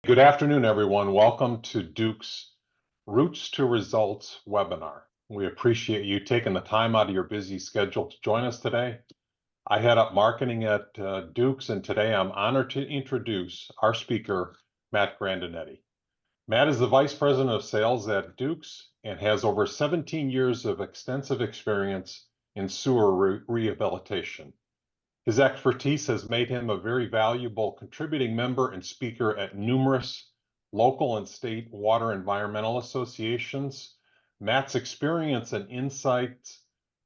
Good afternoon, everyone. Welcome to Duke's Roots to Results webinar. We appreciate you taking the time out of your busy schedule to join us today. I head up marketing at Duke's, and today I'm honored to introduce our speaker, Matt Grandinetti. Matt is the Vice President of Sales at Duke's and has over 17 years of extensive experience in sewer rehabilitation. His expertise has made him a very valuable contributing member and speaker at numerous local and state water environmental associations. Matt's experience and insights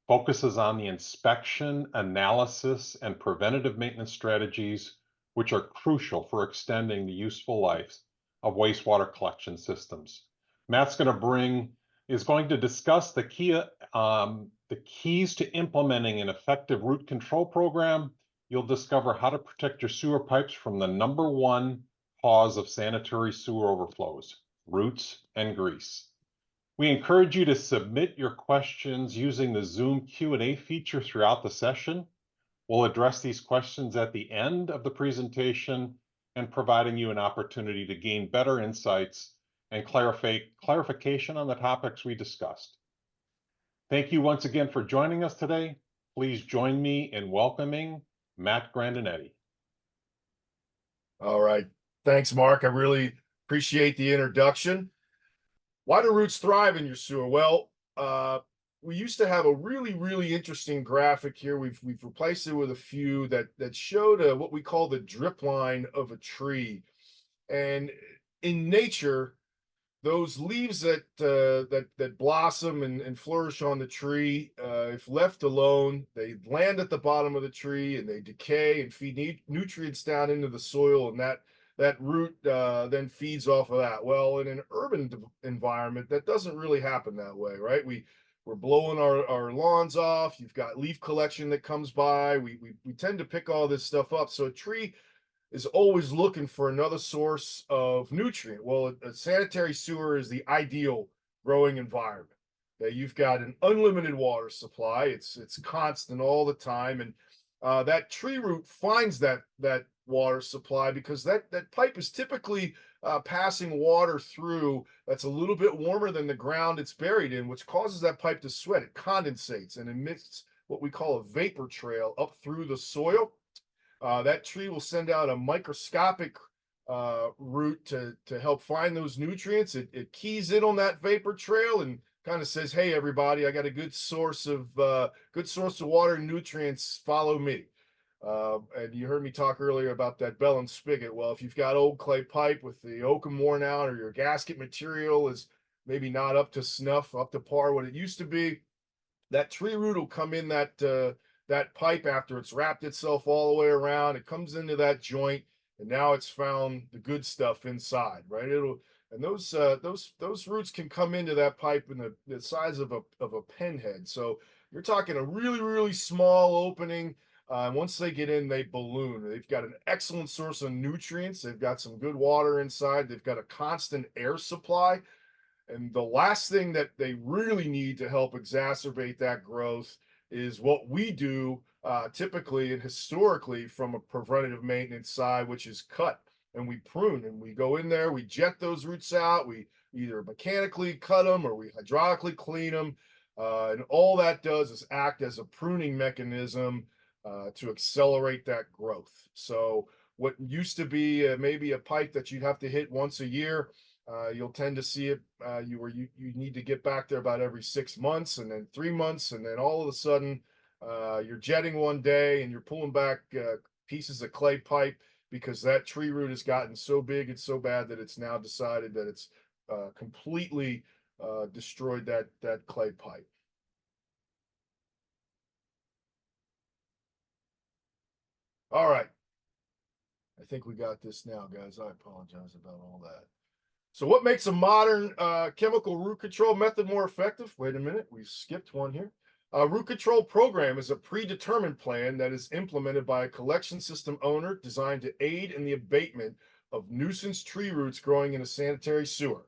focuses on the inspection, analysis, and preventative maintenance strategies, which are crucial for extending the useful lives of wastewater collection systems. Matt's is going to discuss the keys to implementing an effective root control program. You'll discover how to protect your sewer pipes from the #1 cause of sanitary sewer overflows, roots and grease. We encourage you to submit your questions using the Zoom Q&A feature throughout the session. We'll address these questions at the end of the presentation and providing you an opportunity to gain better insights and clarification on the topics we discussed. Thank you once again for joining us today. Please join me in welcoming Matt Grandinetti. All right. Thanks, Mark. I really appreciate the introduction. Why do roots thrive in your sewer? Well, we used to have a really interesting graphic here. We've replaced it with a few that showed what we call the drip line of a tree. And in nature, those leaves that blossom and flourish on the tree, if left alone, they land at the bottom of the tree and they decay and feed nutrients down into the soil, and that root then feeds off of that. Well, in an urban environment, that doesn't really happen that way, right? We're blowing our lawns off. You've got leaf collection that comes by. We tend to pick all this stuff up. So a tree is always looking for another source of nutrient. Well, a sanitary sewer is the ideal growing environment. You've got an unlimited water supply. It's constant all the time, and that tree root finds that water supply because that pipe is typically passing water through that's a little bit warmer than the ground it's buried in, which causes that pipe to sweat. It condensates and emits what we call a vapor trail up through the soil. That tree will send out a microscopic root to help find those nutrients. It keys in on that vapor trail and kind of says, "Hey, everybody, I got a good source of water and nutrients. Follow me." And you heard me talk earlier about that bell and spigot. Well, if you've got old clay pipe with the oakum worn out, or your gasket material is maybe not up to snuff, up to par what it used to be, that tree root will come in that pipe after it's wrapped itself all the way around. It comes into that joint, and now it's found the good stuff inside, right? And those roots can come into that pipe in the size of a pinhead. So you're talking a really small opening. And once they get in, they balloon. They've got an excellent source of nutrients. They've got some good water inside. They've got a constant air supply. And the last thing that they really need to help exacerbate that growth is what we do typically and historically from a preventative maintenance side, which is cut and we prune, and we go in there, we jet those roots out, we either mechanically cut them or we hydraulically clean them, and all that does is act as a pruning mechanism to accelerate that growth. So what used to be maybe a pipe that you'd have to hit once a year, you'll tend to see it you need to get back there about every 6 months, and then 3 months, and then all of a sudden you're jetting one day and you're pulling back pieces of clay pipe because that tree root has gotten so big and so bad that it's now decided that it's completely destroyed that clay pipe. All right. I think we got this now, guys. I apologize about all that. So what makes a modern chemical root control method more effective? Wait a minute, we skipped one here. A root control program is a predetermined plan that is implemented by a collection system owner designed to aid in the abatement of nuisance tree roots growing in a sanitary sewer.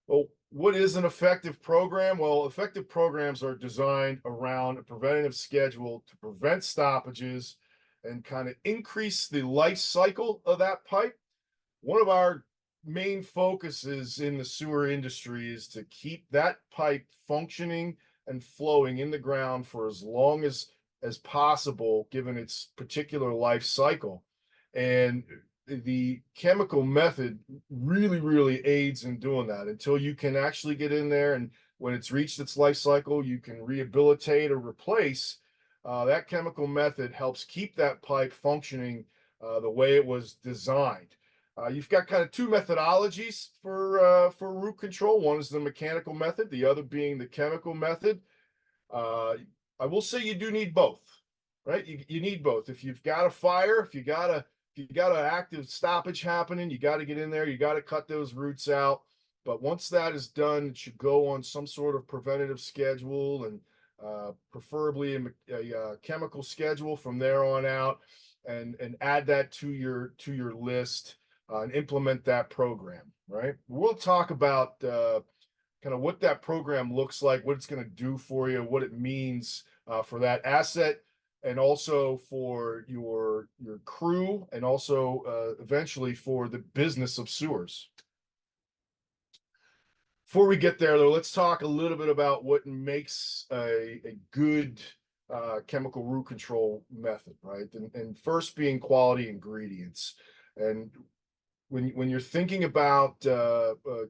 Well, what is an effective program? Well, effective programs are designed around a preventative schedule to prevent stoppages and kind of increase the life cycle of that pipe. One of our main focuses in the sewer industry is to keep that pipe functioning and flowing in the ground for as long as possible, given its particular life cycle. And the chemical method really aids in doing that until you can actually get in there, and when it's reached its life cycle, you can rehabilitate or replace. That chemical method helps keep that pipe functioning the way it was designed. You've got kind of two methodologies for root control. One is the mechanical method, the other being the chemical method. Uh, I will say you do need both, right? You need both. If you've got a fire, if you got an active stoppage happening, you got to get in there. You got to cut those roots out. But once that is done, it should go on some sort of preventative schedule, and preferably a chemical schedule from there on out, and add that to your list, and implement that program. Right. We'll talk about kind of what that program looks like, what it's going to do for you, what it means for that asset, and also for your crew, and also eventually for the business of sewers. Before we get there, though, let's talk a little bit about what makes a good chemical root control method, right? And first being quality ingredients. And when you're thinking about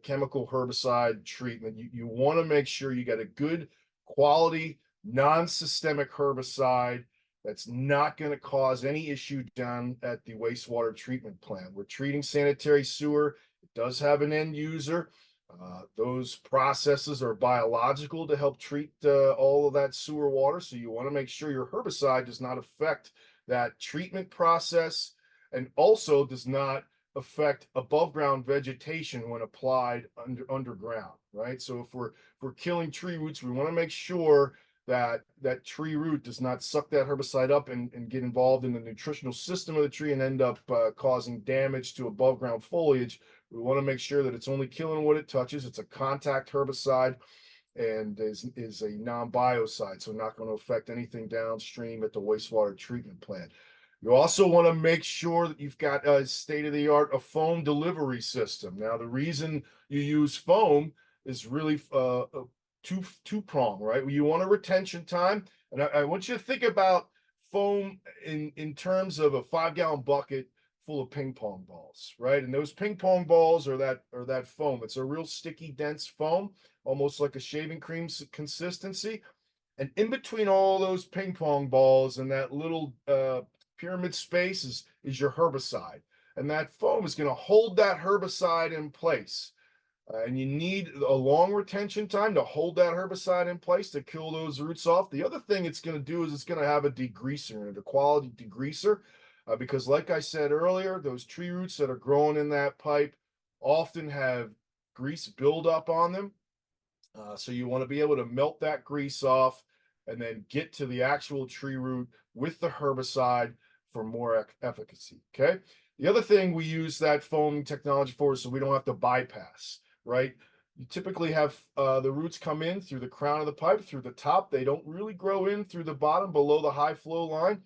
chemical herbicide treatment, you want to make sure you got a good quality, non-systemic herbicide that's not going to cause any issue down at the wastewater treatment plant. We're treating sanitary sewer. It does have an end user. Those processes are biological to help treat all of that sewer water. So you want to make sure your herbicide does not affect that treatment process, and also does not affect above ground vegetation when applied underground, right? So if we're killing tree roots, we want to make sure that that tree root does not suck that herbicide up and get involved in the nutritional system of the tree and end up causing damage to above ground foliage. We want to make sure that it's only killing what it touches. It's a contact herbicide and is a non-biocide, so not going to affect anything downstream at the wastewater treatment plant. You also want to make sure that you've got a state-of-the-art a foam delivery system. Now, the reason you use foam is really two-pronged, right? You want a retention time, and I want you to think about foam in terms of a 5-gallon bucket full of ping pong balls, right? And those ping pong balls are that foam. It's a real sticky, dense foam, almost like a shaving cream consistency. And in between all those ping pong balls and that little pyramid space is your herbicide. And that foam is going to hold that herbicide in place. And you need a long retention time to hold that herbicide in place to kill those roots off. The other thing it's going to do is it's going to have a degreaser in it, a quality degreaser, because like I said earlier, those tree roots that are growing in that pipe often have grease buildup on them. So you want to be able to melt that grease off and then get to the actual tree root with the herbicide for more efficacy. Okay. The other thing we use that foam technology for is so we don't have to bypass, right? You typically have the roots come in through the crown of the pipe, through the top. They don't really grow in through the bottom below the high flow line.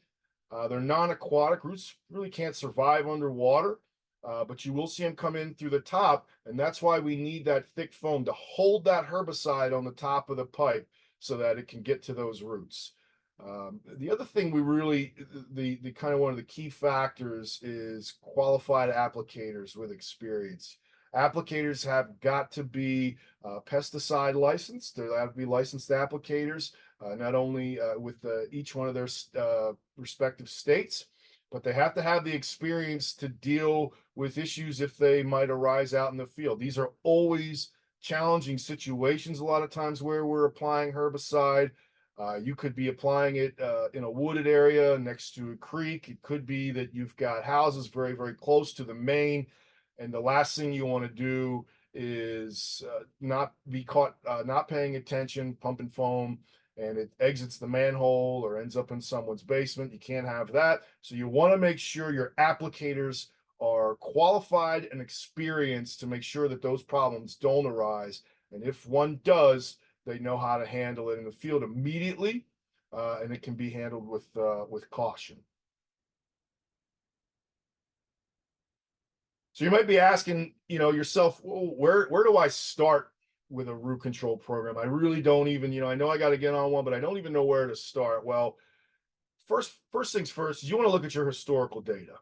They're non-aquatic. Roots really can't survive underwater, but you will see them come in through the top. And that's why we need that thick foam to hold that herbicide on the top of the pipe so that it can get to those roots. The other thing we really, the kind of one of the key factors is qualified applicators with experience. Applicators have got to be pesticide licensed. They have to be licensed applicators, not only with each one of their respective states, but they have to have the experience to deal with issues if they might arise out in the field. These are always challenging situations a lot of times where we're applying herbicide. You could be applying it in a wooded area next to a creek. It could be that you've got houses very close to the main, and the last thing you want to do is not be caught not paying attention, pumping foam, and it exits the manhole or ends up in someone's basement. You can't have that. So you want to make sure your applicators are qualified and experienced to make sure that those problems don't arise. And if one does, they know how to handle it in the field immediately, and it can be handled with caution. So you might be asking, yourself, well, where do I start with a root control program? I really don't even, I know I got to get on one, but I don't even know where to start. Well, first things first, you want to look at your historical data.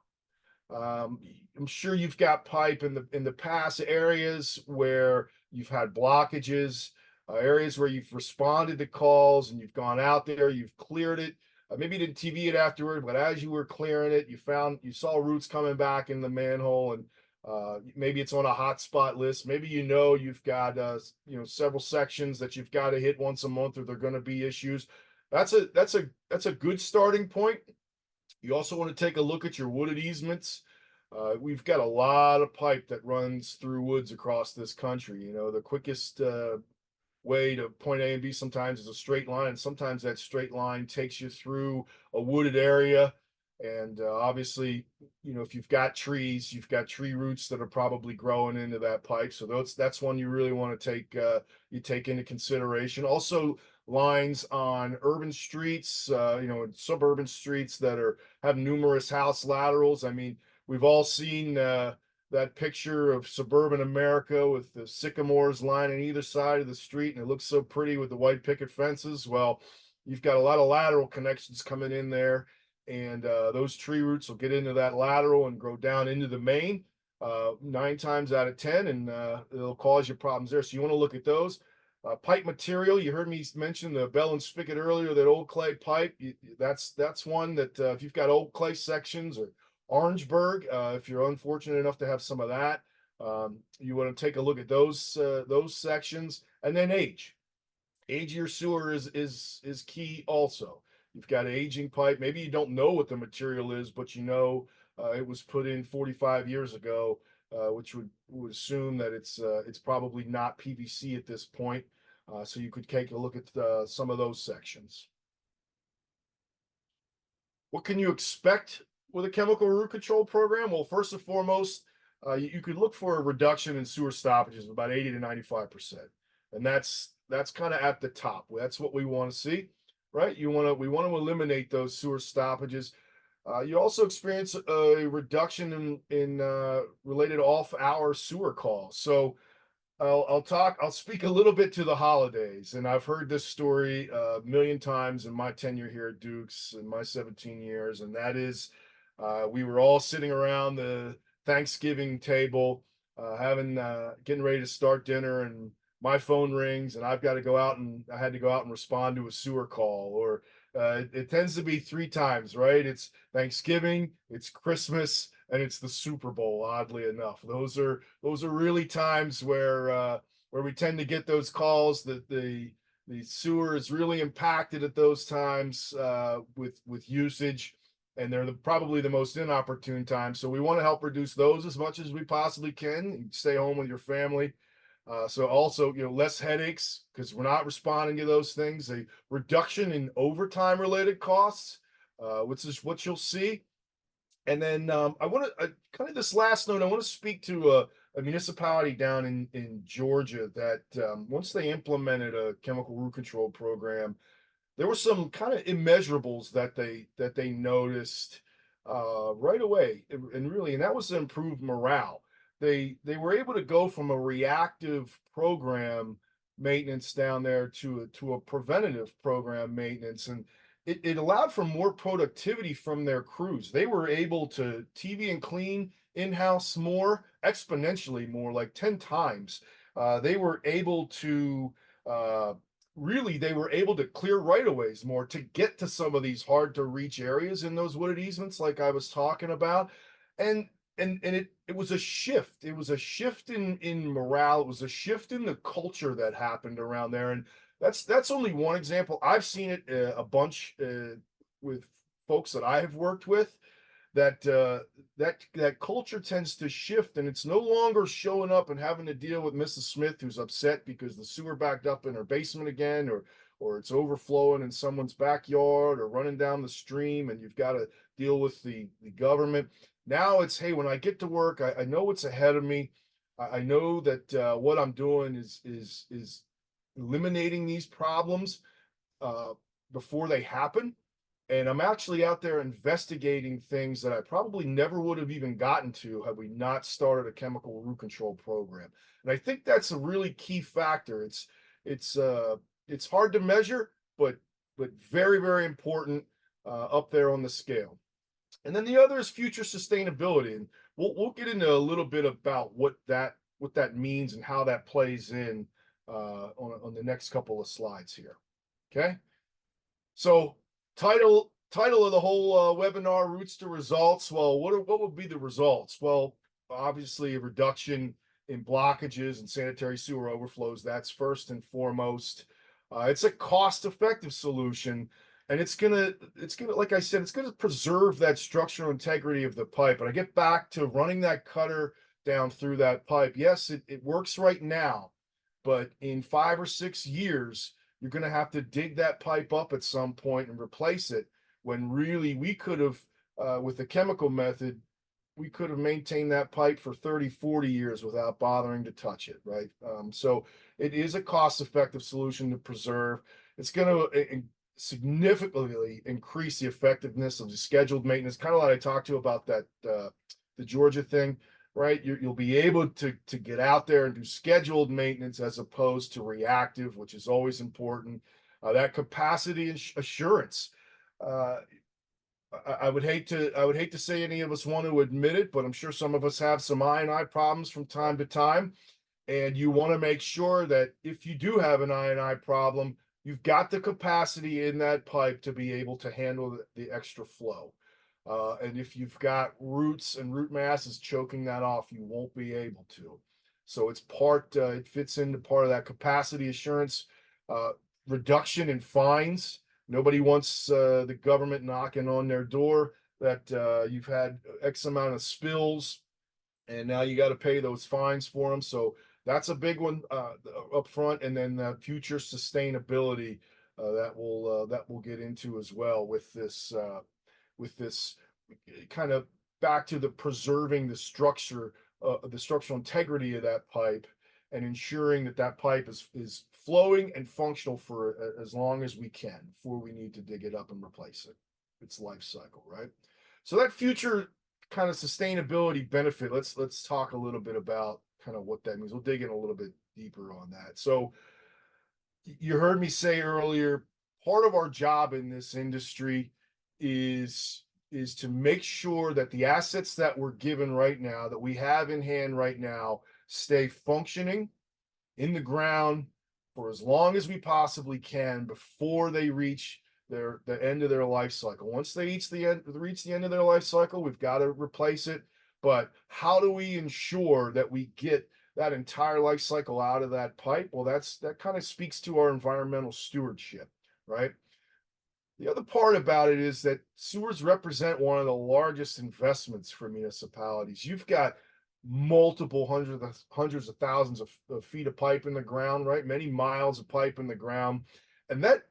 Um, I'm sure you've got pipe in the past areas where you've had blockages, areas where you've responded to calls and you've gone out there, you've cleared it. Maybe you didn't TV it afterward, but as you were clearing it, you saw roots coming back in the manhole, and maybe it's on a hotspot list. Maybe you've got several sections that you've got to hit once a month, or they're going to be issues. That's a good starting point. You also want to take a look at your wooded easements. We've got a lot of pipe that runs through woods across this country. The quickest way to point A and B sometimes is a straight line, and sometimes that straight line takes you through a wooded area. And obviously, if you've got trees, you've got tree roots that are probably growing into that pipe. So that's one you really want to take into consideration. Also, lines on urban streets, suburban streets that have numerous house laterals. I mean, we've all seen that picture of suburban America with the sycamores lining either side of the street, and it looks so pretty with the white picket fences. Well, you've got a lot of lateral connections coming in there, and those tree roots will get into that lateral and grow down into the main 9 times out of 10, and it'll cause you problems there. So you want to look at those. Pipe material, you heard me mention the bell and spigot earlier, that old clay pipe. That's one that if you've got old clay sections, or Orangeburg, if you're unfortunate enough to have some of that, you want to take a look at those sections. And then age of your sewer is key also. You've got aging pipe. Maybe you don't know what the material is, but it was put in 45 years ago, which would assume that it's probably not PVC at this point. So you could take a look at some of those sections. What can you expect with a chemical root control program? Well, first and foremost, you could look for a reduction in sewer stoppages of about 80 to 95%, and that's kind of at the top. That's what we want to see, right? We want to eliminate those sewer stoppages. You also experience a reduction in related off-hour sewer calls. So I'll speak a little bit to the holidays, and I've heard this story a million times in my tenure here at Duke's in my 17 years, and that is, we were all sitting around the Thanksgiving table, getting ready to start dinner, and my phone rings, and I had to go out and respond to a sewer call, or it tends to be 3 times, right? It's Thanksgiving, it's Christmas, and it's the Super Bowl. Oddly enough, those are really times where we tend to get those calls that the sewer is really impacted at those times with usage, and they're probably the most inopportune times. So we want to help reduce those as much as we possibly can. Stay home with your family. So also, less headaches because we're not responding to those things. A reduction in overtime related costs, which is what you'll see. And then I want to kind of this last note. I want to speak to a municipality down in Georgia that once they implemented a chemical root control program, there were some kind of immeasurables that they noticed right away, and that was to improve morale. They were able to go from a reactive program maintenance down there to a preventative program maintenance, and it allowed for more productivity from their crews. They were able to TV and clean in-house more, exponentially more, like 10 times. They were able to clear right-of-ways more to get to some of these hard to reach areas in those wooded easements, like I was talking about. And it was a shift. It was a shift in morale. It was a shift in the culture that happened around there. And that's only one example. I've seen it a bunch with folks that I have worked with, that culture tends to shift, and it's no longer showing up and having to deal with Mrs. Smith, who's upset because the sewer backed up in her basement again, or it's overflowing in someone's backyard, or running down the stream, and you've got to deal with the government. Now it's, hey, when I get to work, I know what's ahead of me. I know that what I'm doing is eliminating these problems before they happen. And I'm actually out there investigating things that I probably never would have even gotten to had we not started a chemical root control program. And I think that's a really key factor. It's hard to measure, but very, very important up there on the scale. And then the other is future sustainability, and we'll get into a little bit about what that means and how that plays in on the next couple of slides here. Okay, so title of the whole webinar: Roots to Results. Well, what would be the results? Well, obviously a reduction in blockages and sanitary sewer overflows. That's first and foremost. It's a cost-effective solution, and it's gonna, like I said, it's gonna preserve that structural integrity of the pipe. And I get back to running that cutter down through that pipe. Yes, it works right now, but in 5 or 6 years, you're gonna have to dig that pipe up at some point and replace it. When really we could have, with the chemical method, we could have maintained that pipe for 30, 40 years without bothering to touch it, right? So it is a cost-effective solution to preserve. It's going to significantly increase the effectiveness of the scheduled maintenance, kind of like I talked to about that the Georgia thing, right? You'll be able to get out there and do scheduled maintenance as opposed to reactive, which is always important. That capacity assurance. Uh, I would hate to say any of us want to admit it, but I'm sure some of us have some I&I problems from time to time. And you want to make sure that if you do have an I&I problem, you've got the capacity in that pipe to be able to handle the extra flow. And if you've got roots and root masses choking that off, you won't be able to. So it fits into part of that capacity assurance, reduction in fines. Nobody wants the government knocking on their door that you've had X amount of spills and now you got to pay those fines for them. So that's a big one up front. And then future sustainability that we'll get into as well with this kind of back to the preserving the structural integrity of that pipe and ensuring that pipe is flowing and functional for as long as we can before we need to dig it up and replace it, its life cycle, right? So that future kind of sustainability benefit, let's talk a little bit about kind of what that means. We'll dig in a little bit deeper on that. So you heard me say earlier, part of our job in this industry is to make sure that the assets that we're given right now, that we have in hand right now, stay functioning in the ground for as long as we possibly can before they reach the end of their life cycle. Once they reach the end of their life cycle, we've got to replace it. But how do we ensure that we get that entire life cycle out of that pipe? Well, that kind of speaks to our environmental stewardship, right? The other part about it is that sewers represent one of the largest investments for municipalities. You've got multiple hundreds of thousands of feet of pipe in the ground, right? Many miles of pipe in the ground. And that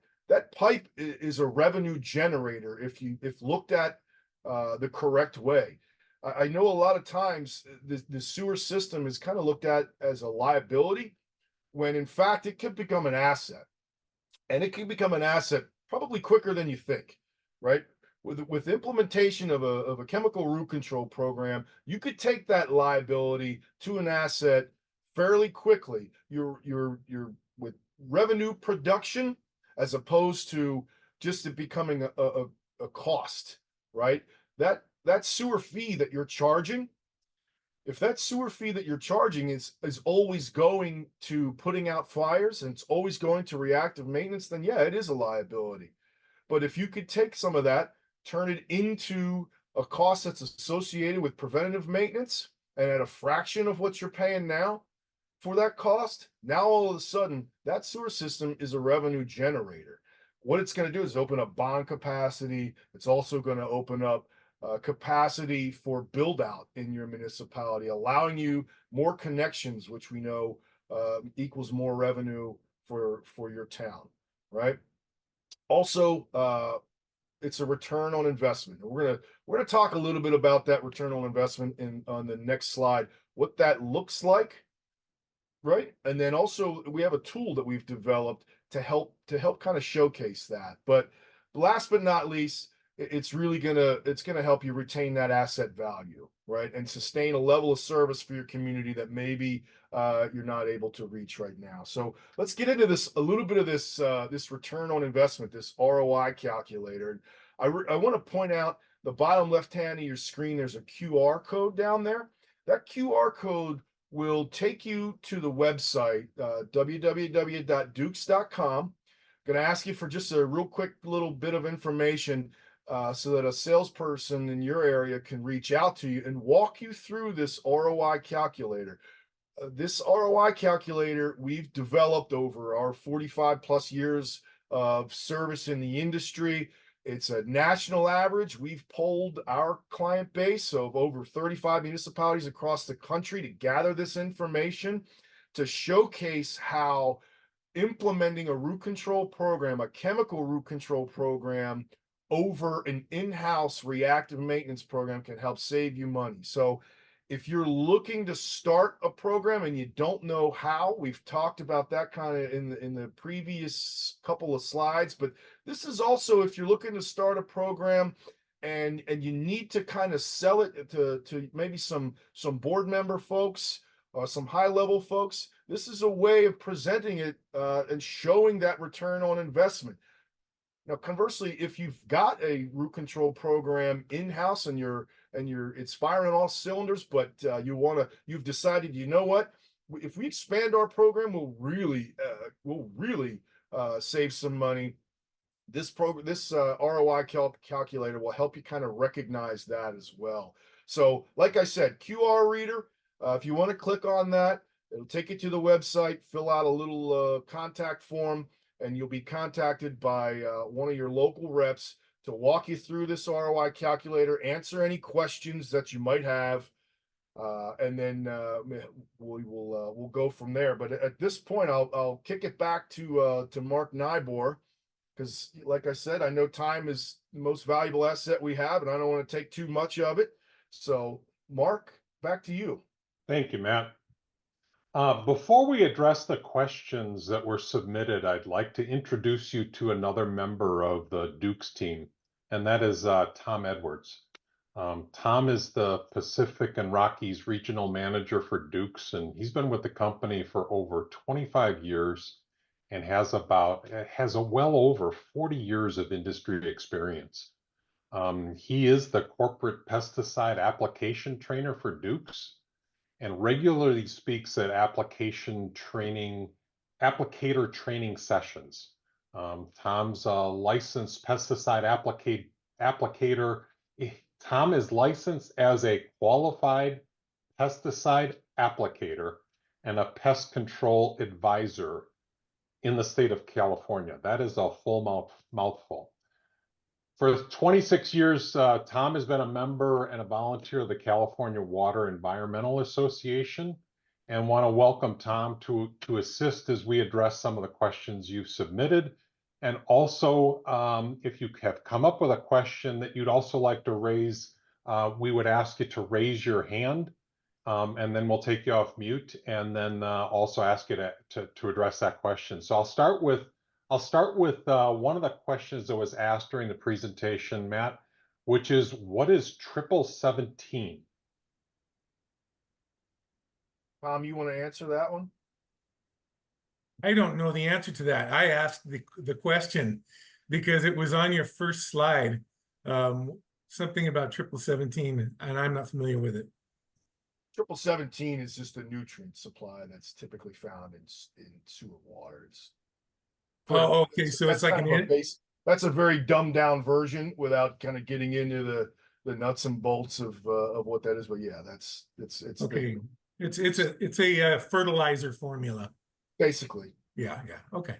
pipe is a revenue generator if looked at the correct way. I know a lot of times the sewer system is kind of looked at as a liability when in fact it could become an asset. And it can become an asset probably quicker than you think, right? With implementation of a chemical root control program, you could take that liability to an asset fairly quickly. You're with revenue production as opposed to just it becoming a cost, right? That sewer fee that you're charging, if that sewer fee that you're charging is always going to putting out fires and it's always going to reactive maintenance, then yeah, it is a liability. But if you could take some of that, turn it into a cost that's associated with preventative maintenance and at a fraction of what you're paying now for that cost, now all of a sudden that sewer system is a revenue generator. What it's going to do is open up bond capacity. It's also going to open up capacity for build out in your municipality, allowing you more connections, which we know equals more revenue for your town, right? Also, it's a return on investment. We're gonna talk a little bit about that return on investment on the next slide, what that looks like, right? And then also we have a tool that we've developed to help kind of showcase that. But last but not least, it's really it's gonna help you retain that asset value, right? And sustain a level of service for your community that maybe you're not able to reach right now. So let's get into this, a little bit of this this return on investment, this ROI calculator. I want to point out the bottom left hand of your screen, there's a QR code down there. That QR code will take you to the website, www.dukes.com. Going to ask you for just a real quick little bit of information so that a salesperson in your area can reach out to you and walk you through this ROI calculator. This ROI calculator we've developed over our 45 plus years of service in the industry. It's a national average. We've polled our client base of over 35 municipalities across the country to gather this information to showcase how implementing a root control program, a chemical root control program over an in-house reactive maintenance program can help save you money. So if you're looking to start a program and you don't know how, we've talked about that kind of in the previous couple of slides, but this is also if you're looking to start a program and you need to kind of sell it to maybe some board member folks or some high level folks. This is a way of presenting it and showing that return on investment. Now, conversely, if you've got a root control program in-house and it's firing on all cylinders, but you've decided, you know what, if we expand our program, we'll really save some money. This ROI calculator will help you kind of recognize that as well. So, like I said, QR reader. If you want to click on that, it'll take you to the website. Fill out a little contact form, and you'll be contacted by one of your local reps to walk you through this ROI calculator, answer any questions that you might have, and then we'll go from there. But at this point, I'll kick it back to Mark Nybor, because, like I said, I know time is the most valuable asset we have, and I don't want to take too much of it. So, Mark, back to you. Thank you, Matt. Before we address the questions that were submitted, I'd like to introduce you to another member of the Dukes team, and that is Tom Edwards. Tom is the Pacific and Rockies regional manager for Dukes, and he's been with the company for over 25 years and has well over 40 years of industry experience. He is the corporate pesticide application trainer for Dukes, and regularly speaks at applicator training sessions. Tom's a licensed pesticide applicator. Tom is licensed as a qualified pesticide applicator and a pest control advisor in the state of California. That is a full mouthful. For 26 years, Tom has been a member and a volunteer of the California Water Environmental Association, and want to welcome Tom to assist as we address some of the questions you've submitted. And also, if you have come up with a question that you'd also like to raise, we would ask you to raise your hand, and then we'll take you off mute, and then also ask you to address that question. So I'll start with one of the questions that was asked during the presentation, Matt, which is, what is 1717? Tom, you want to answer that one? I don't know the answer to that. I asked the question because it was on your first slide, something about 1717, and I'm not familiar with it. 1717 is just a nutrient supply that's typically found in sewer waters. Oh, okay. So it's like that's a very dumbed down version without kind of getting into the nuts and bolts of what that is. But yeah, it's okay. It's a fertilizer formula. Basically. Yeah. Okay.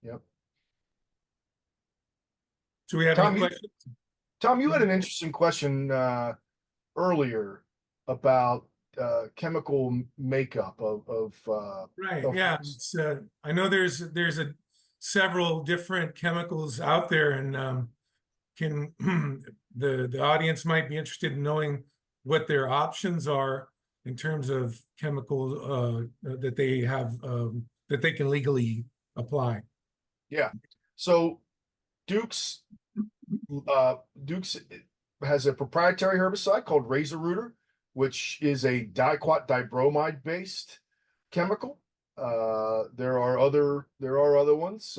Yep. So we have any questions? Tom, you had an interesting question earlier about chemical makeup of right. Yeah. It's, I know there's several different chemicals out there, and can the audience might be interested in knowing what their options are in terms of chemical that they have that they can legally apply. Yeah. So Duke's Duke's has a proprietary herbicide called Razor Rooter, which is a diquat dibromide based chemical. There are other ones.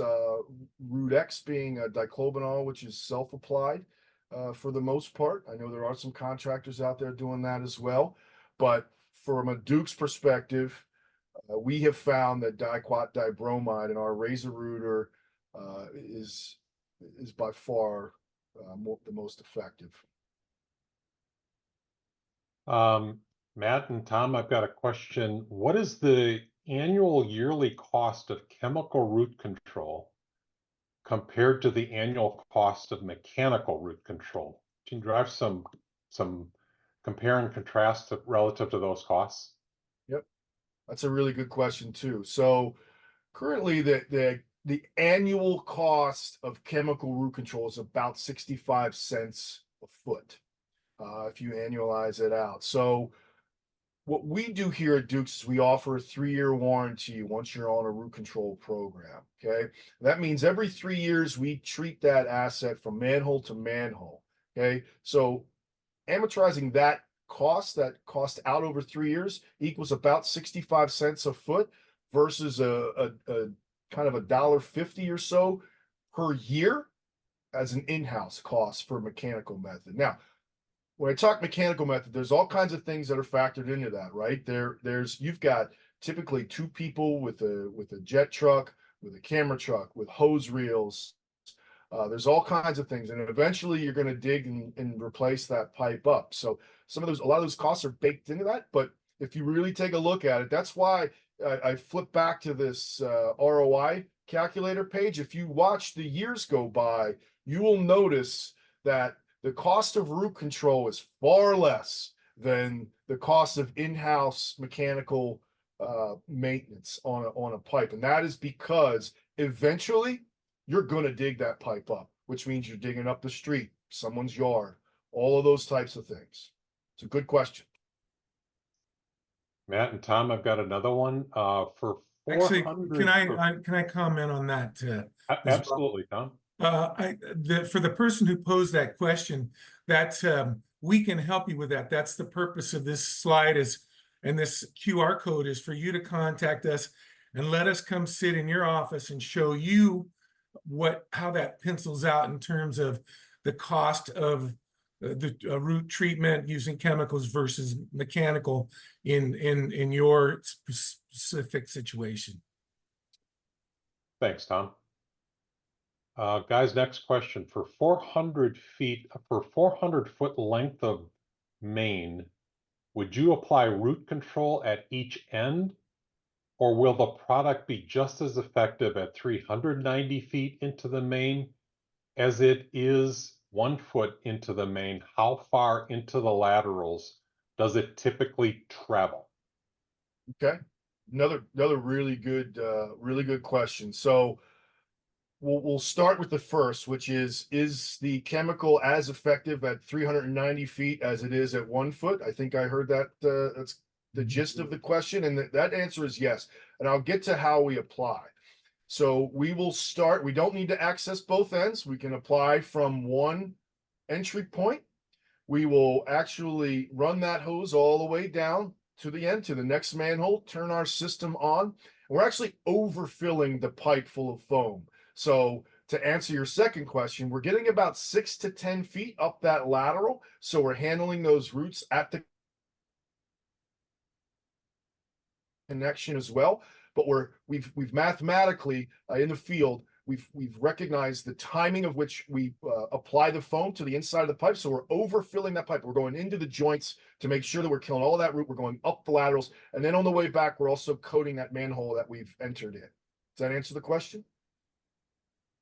Root X being a diclobinol, which is self applied for the most part. I know there are some contractors out there doing that as well, but from a Duke's perspective, we have found that diquat dibromide in our Razor Rooter is by far the most effective. Matt and Tom, I've got a question. What is the annual yearly cost of chemical root control compared to the annual cost of mechanical root control? Can you drive some compare and contrast relative to those costs? Yep, that's a really good question too. So currently, the annual cost of chemical root control is about 65 cents a foot, if you annualize it out. So what we do here at Duke's is we offer a 3-year warranty once you're on a root control program. Okay. That means every 3 years we treat that asset from manhole to manhole. Okay. So amortizing that cost out over 3 years equals about 65 cents a foot versus a kind of $1.50 or so per year as an in-house cost for mechanical method. Now, when I talk mechanical method, there's all kinds of things that are factored into that, right? You've got typically 2 people with a jet truck, with a camera truck, with hose reels. There's all kinds of things, and eventually you're going to dig and replace that pipe up. So a lot of those costs are baked into that. But if you really take a look at it, that's why I flip back to this ROI calculator page. If you watch the years go by, you will notice that the cost of root control is far less than the cost of in-house mechanical maintenance on a pipe. And that is because eventually you're going to dig that pipe up, which means you're digging up the street, someone's yard, all of those types of things. It's a good question. Matt and Tom, I've got another one for 400. Actually, can I comment on that? Absolutely, Tom. For the person who posed that question, that we can help you with that. That's the purpose of this slide and this QR code is for you to contact us and let us come sit in your office and show you how that pencils out in terms of the cost of the root treatment using chemicals versus mechanical in your specific situation. Thanks, Tom. Guys, next question. For 400 foot length of main, would you apply root control at each end, or will the product be just as effective at 390 feet into the main as it is 1 foot into the main? How far into the laterals does it typically travel? Okay, another really good question. So we'll start with the first, which is the chemical as effective at 390 feet as it is at 1 foot? I think I heard that. That's the gist of the question, and that answer is yes. And I'll get to how we apply. So we will start. We don't need to access both ends. We can apply from one entry point. We will actually run that hose all the way down to the end, to the next manhole, turn our system on. We're actually overfilling the pipe full of foam. So to answer your second question, we're getting about 6 to 10 feet up that lateral. So we're handling those roots at the connection as well. But we've mathematically in the field, we've recognized the timing of which we apply the foam to the inside of the pipe. So we're overfilling that pipe. We're going into the joints to make sure that we're killing all of that root. We're going up the laterals. And then on the way back, we're also coating that manhole that we've entered in. Does that answer the question?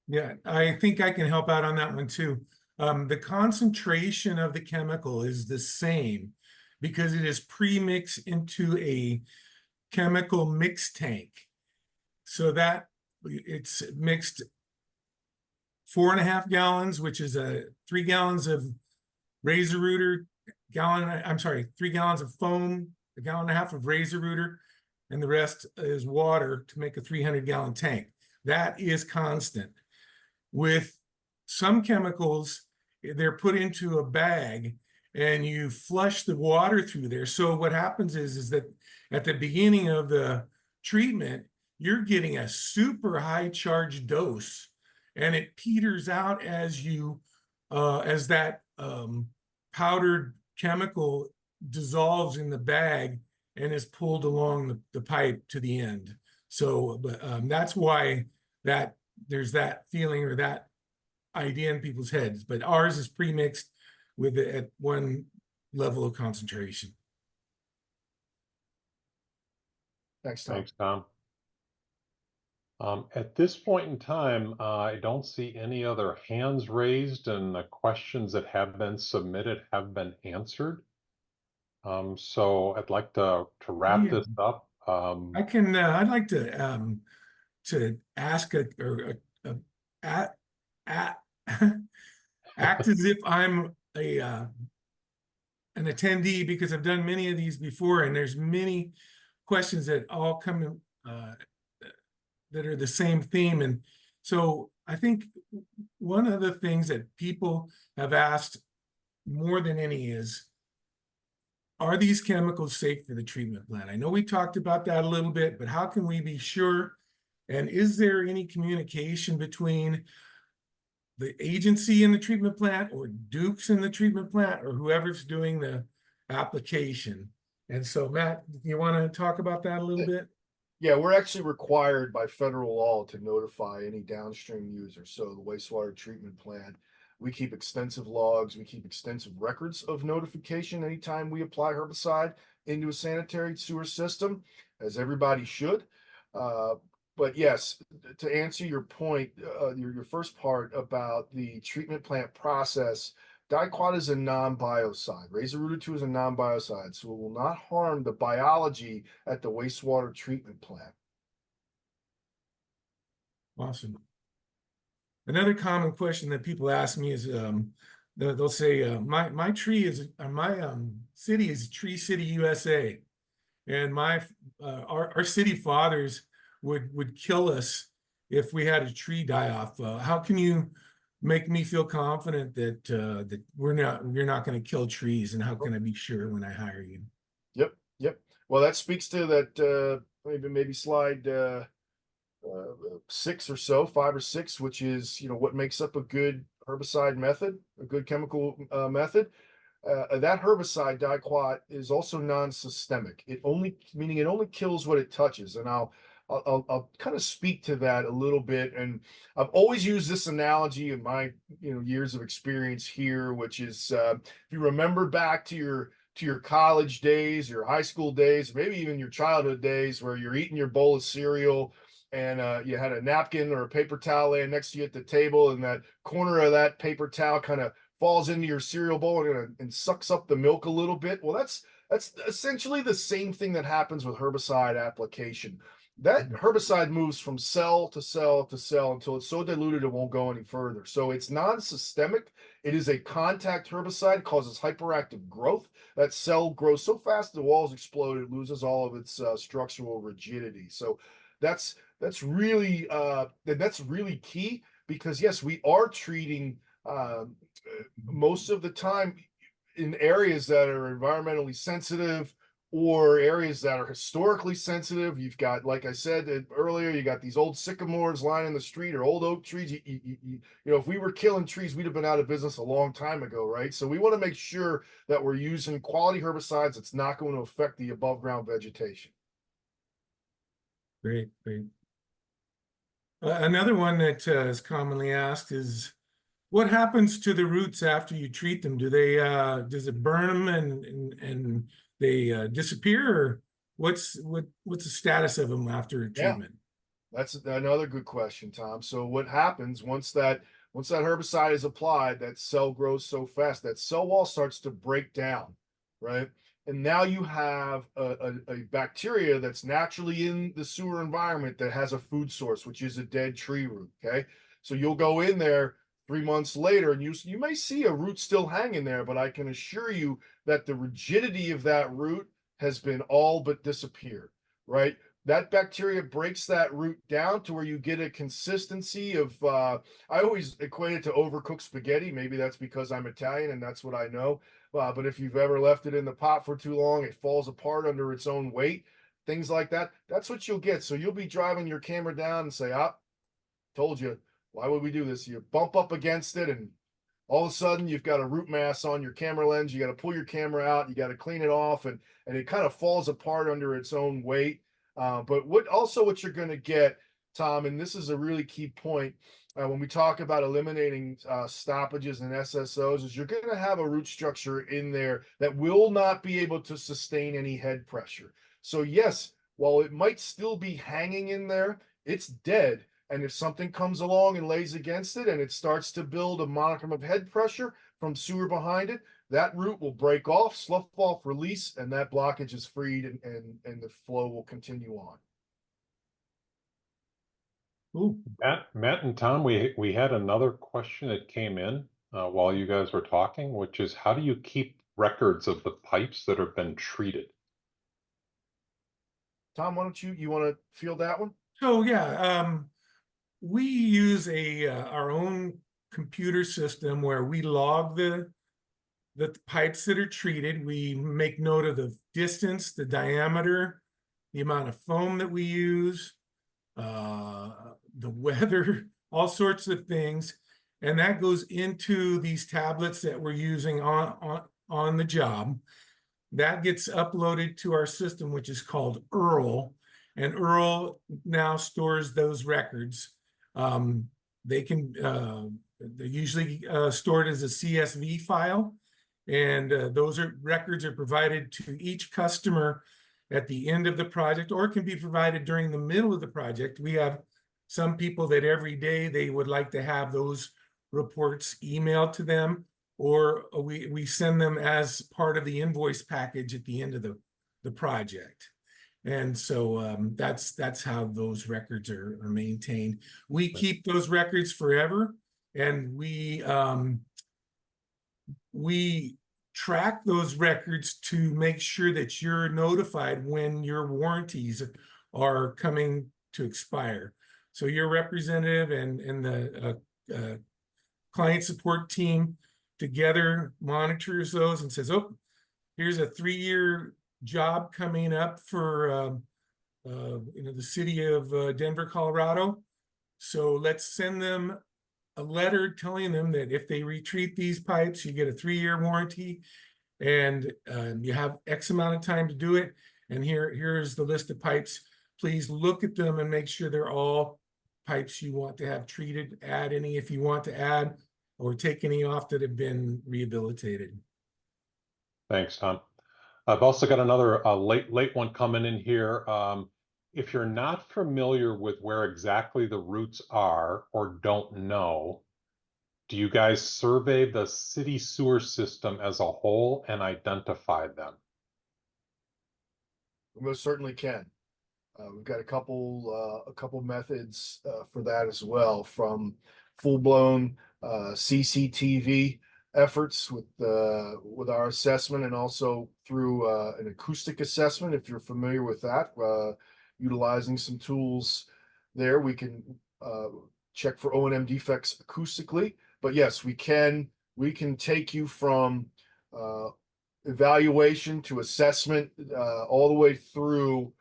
Yeah, I think I can help out on that one too. The concentration of the chemical is the same because it is pre-mixed into a chemical mix tank. So that it's mixed 4.5 gallons, which is 3 gallons of razor rooter, 3 gallons of foam, 1.5 gallons of razor rooter, and the rest is water to make a 300-gallon tank. That is constant. With some chemicals, they're put into a bag and you flush the water through there. So what happens is that at the beginning of the treatment, you're getting a super high charge dose, and it peters out as you as that powdered chemical dissolves in the bag and is pulled along the pipe to the end. So that's why there's that feeling or that idea in people's heads. But ours is pre-mixed with it at one level of concentration. Thanks, Tom. Thanks, Tom. At this point in time, I don't see any other hands raised, and the questions that have been submitted have been answered. So I'd like to wrap Yeah. this up. I'd like to ask act act as if I'm an attendee, because I've done many of these before, and there's many questions that all come that are the same theme. And so I think one of the things that people have asked more than any is, are these chemicals safe for the treatment plant? I know we talked about that a little bit, but how can we be sure? And is there any communication between the agency in the treatment plant, or Duke's in the treatment plant, or whoever's doing the application? And so, Matt, you want to talk about that a little bit? Yeah, we're actually required by federal law to notify any downstream users. So the wastewater treatment plant, we keep extensive logs, we keep extensive records of notification anytime we apply herbicide into a sanitary sewer system, as everybody should. But yes, to answer your point, your first part about the treatment plant process, diquat is a non-biocide. Razor rooted 2 is a non-biocide, so it will not harm the biology at the wastewater treatment plant. Awesome. Another common question that people ask me is, they'll say, my tree is my city is Tree City, USA, and our city fathers would kill us if we had a tree die off. How can you make me feel confident that that you're not going to kill trees, and how can I be sure when I hire you? Yep. Well, that speaks to that maybe slide 6 or so, 5 or 6, which is what makes up a good herbicide method, a good chemical method. That herbicide diquat is also non-systemic. Meaning it only kills what it touches, and I'll kind of speak to that a little bit. And I've always used this analogy in my years of experience here, which is if you remember back to your college days, your high school days, maybe even your childhood days, where you're eating your bowl of cereal and you had a napkin or a paper towel laying next to you at the table, and that corner of that paper towel kind of falls into your cereal bowl and sucks up the milk a little bit. Well, that's essentially the same thing that happens with herbicide application. That herbicide moves from cell to cell to cell until it's so diluted it won't go any further. So it's non-systemic. It is a contact herbicide, causes hyperactive growth. That cell grows so fast the walls explode, it loses all of its structural rigidity. So that's really key, because yes, we are treating most of the time in areas that are environmentally sensitive, or areas that are historically sensitive. You've got, like I said earlier, you got these old sycamores lining the street, or old oak trees. If we were killing trees, we'd have been out of business a long time ago, right? So we want to make sure that we're using quality herbicides that's not going to affect the above ground vegetation. Great. Another one that is commonly asked is, what happens to the roots after you treat them? Does it burn them and they disappear, or what's the status of them after treatment? That's another good question, Tom. So what happens once that herbicide is applied, that cell grows so fast, that cell wall starts to break down, right? And now you have a bacteria that's naturally in the sewer environment that has a food source, which is a dead tree root. Okay, so you'll go in there 3 months later, and you may see a root still hanging there, but I can assure you that the rigidity of that root has been all but disappeared, right? that bacteria breaks that root down to where you get a consistency of, I always equate it to overcooked spaghetti. Maybe that's because I'm Italian and that's what I know. But if you've ever left it in the pot for too long, it falls apart under its own weight, things like that. That's what you'll get. So you'll be driving your camera down and say, ah, told you, why would we do this? You bump up against it and all of a sudden you've got a root mass on your camera lens. You got to pull your camera out, you got to clean it off, and it kind of falls apart under its own weight. But what you're going to get, Tom, and this is a really key point when we talk about eliminating stoppages and SSOs, is you're going to have a root structure in there that will not be able to sustain any head pressure. So yes, while it might still be hanging in there, it's dead. And if something comes along and lays against it and it starts to build a modicum of head pressure from sewer behind it, that root will break off, slough off, release, and that blockage is freed and the flow will continue on. Ooh. Matt and Tom, we had another question that came in while you guys were talking, which is how do you keep records of the pipes that have been treated? Tom, why don't you want to field that one? So yeah, we use our own computer system where we log the pipes that are treated. We make note of the distance, the diameter, the amount of foam that we use, the weather, all sorts of things. And that goes into these tablets that we're using on the job. That gets uploaded to our system, which is called URL. And URL now stores those records. They're usually stored as a CSV file. And those records are provided to each customer at the end of the project, or it can be provided during the middle of the project. We have some people that every day they would like to have those reports emailed to them, or we send them as part of the invoice package at the end of the project. And so that's how those records are maintained. We keep those records forever, and we track those records to make sure that you're notified when your warranties are coming to expire. So your representative and the client support team together monitors those and says, oh, here's a 3-year job coming up for the city of Denver, Colorado. So let's send them a letter telling them that if they retreat these pipes, you get a 3-year warranty, and you have X amount of time to do it. And here's the list of pipes. Please look at them and make sure they're all pipes you want to have treated. Add any if you want to add, or take any off that have been rehabilitated. Thanks, Tom. I've also got another late one coming in here. If you're not familiar with where exactly the roots are or don't know, do you guys survey the city sewer system as a whole and identify them? We most certainly can. We've got a couple methods for that as well, from full-blown CCTV efforts with our assessment, and also through an acoustic assessment. If you're familiar with that, utilizing some tools there, we can check for O&M defects acoustically. But yes, we can take you from evaluation to assessment all the way through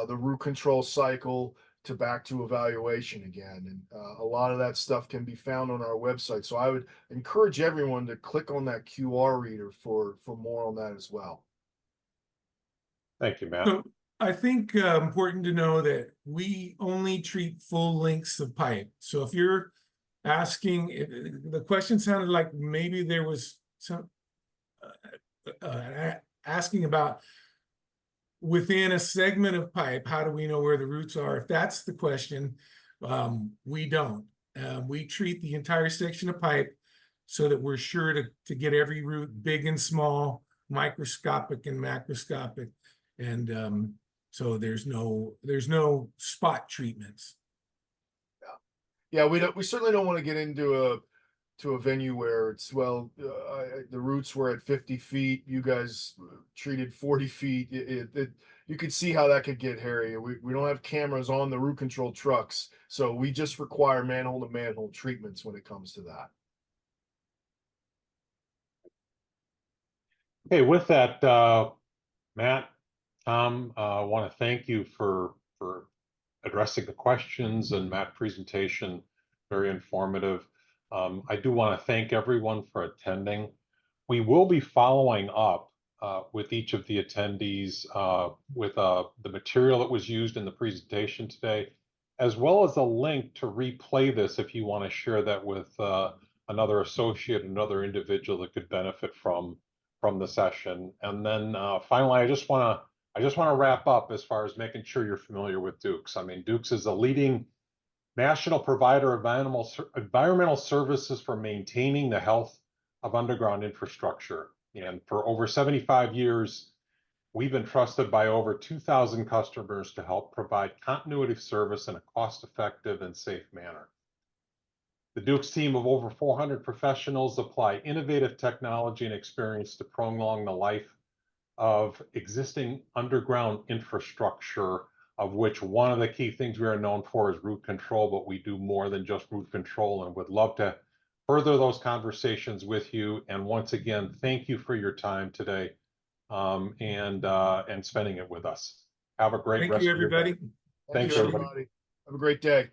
the root control cycle to back to evaluation again. And a lot of that stuff can be found on our website. So I would encourage everyone to click on that QR reader for more on that as well. Thank you, Matt. So I think important to know that we only treat full lengths of pipe. So if you're asking, the question sounded like maybe there was some asking about within a segment of pipe, how do we know where the roots are? If that's the question, we don't. We treat the entire section of pipe so that we're sure to get every root, big and small, microscopic and macroscopic. And so there's no spot treatments. Yeah, we certainly don't want to get into to a venue where it's, well, the roots were at 50 feet, you guys treated 40 feet. You could see how that could get hairy. We don't have cameras on the root control trucks, so we just require manhole to manhole treatments when it comes to that. Okay, with that, Matt, Tom, I want to thank you for addressing the questions, and Matt's presentation, very informative. I do want to thank everyone for attending. We will be following up with each of the attendees with the material that was used in the presentation today, as well as a link to replay this if you want to share that with another associate, another individual that could benefit from the session. And then finally, I just want to wrap up as far as making sure you're familiar with Dukes. I mean, Dukes is a leading national provider of environmental services for maintaining the health of underground infrastructure. And for over 75 years, we've been trusted by over 2,000 customers to help provide continuity of service in a cost-effective and safe manner. The Dukes team of over 400 professionals apply innovative technology and experience to prolong the life of existing underground infrastructure, of which one of the key things we are known for is root control, but we do more than just root control, and would love to further those conversations with you. And once again, thank you for your time today and spending it with us. Have a great Thank rest you, of your day. everybody. Thank Thanks, you, everybody. everybody. Have a great day.